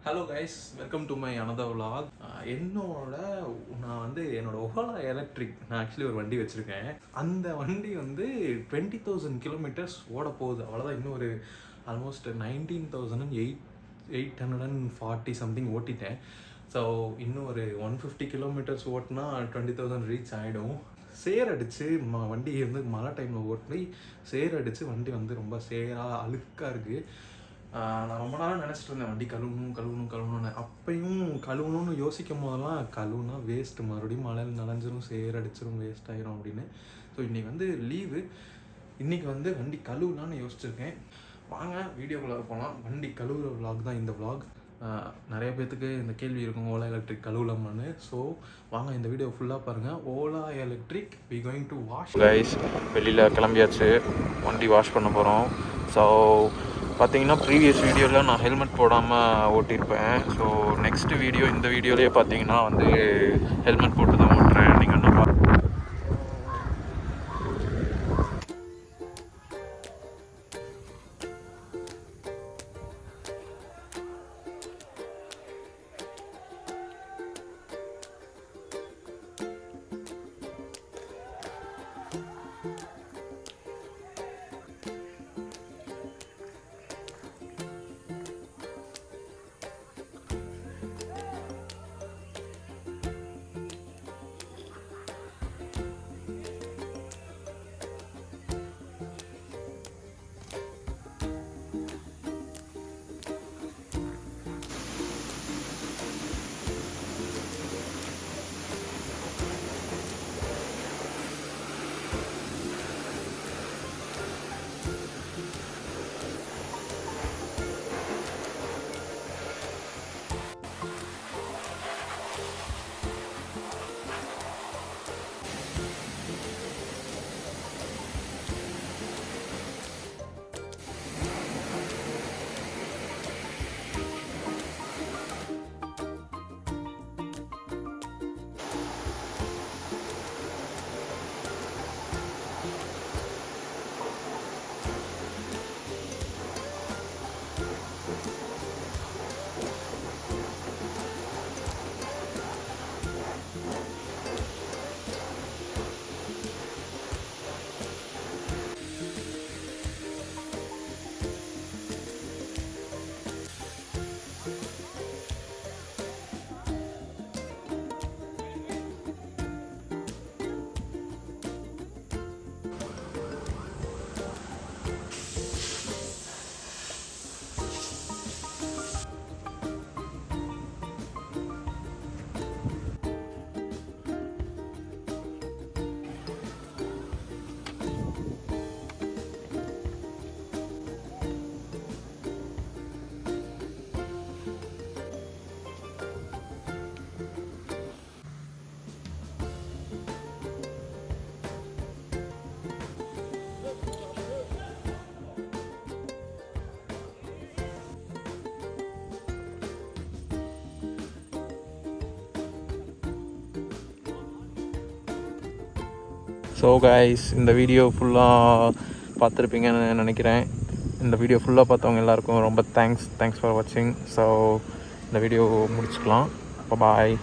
Hello guys, welcome to my another vlog. என்னோட Ola electric நான் actually ஒரு வண்டி வச்சுருக்கேன். அந்த வண்டி 20,000 கிலோமீட்டர்ஸ் ஓட போகுது. அவ்வளோதான். இன்னும் ஒரு ஆல்மோஸ்ட் 19,840 சம்திங் ஓட்டிட்டேன். ஸோ இன்னும் ஒரு 150 கிலோமீட்டர்ஸ் ஓட்டினா 20,000 ரீச் ஆகிடும். சேர் அடித்து வண்டி மழை டைமில் ஓட்டி சேர் அடித்து வண்டி ரொம்ப சேராக அழுக்காக இருக்குது. நான் ரொம்ப நாளாக நினச்சிட்டு இருந்தேன் வண்டி கழுவணும்னு. அப்பையும் கழுவணும்னு யோசிக்கும் போதெல்லாம் கழுவுனா வேஸ்ட்டு, மறுபடியும் மழையில் நனைஞ்சிரும், சேர் அடிச்சிரும், வேஸ்ட் ஆகிரும் அப்படின்னு. ஸோ இன்றைக்கி லீவு. இன்றைக்கி வண்டி கழுவலான்னு யோசிச்சிருக்கேன். வாங்க வீடியோக்குள்ளே போகலாம். வண்டி கழுவுற விலாக் தான் இந்த விலாக். நிறைய பேர்த்துக்கு இந்த கேள்வி இருக்கும், ஓலா எலக்ட்ரிக் கழுவலாமான்னு. ஸோ வாங்க இந்த வீடியோ ஃபுல்லாக பாருங்கள். Ola electric we going to wash. Guys, வெளியில் கிளம்பியாச்சு, வண்டி வாஷ் பண்ண போகிறோம். ஸோ பார்த்தீங்கன்னா ப்ரீவியஸ் வீடியோவில் நான் ஹெல்மெட் போடாமல் ஓட்டியிருப்பேன். ஸோ நெக்ஸ்ட் வீடியோ, இந்த வீடியோலேயே பார்த்தீங்கன்னா ஹெல்மெட் போட்டு தான் ஓட்டுறேன். நீங்கள் இன்னும் ஸோ கைஸ், இந்த வீடியோ ஃபுல்லாக பார்த்துருப்பீங்கன்னு நினைக்கிறேன். இந்த வீடியோ ஃபுல்லாக பார்த்தவங்க எல்லாருக்கும் ரொம்ப தேங்க்ஸ் ஃபார் வாட்சிங். ஸோ இந்த வீடியோ முடிச்சுக்கலாம். பாய்.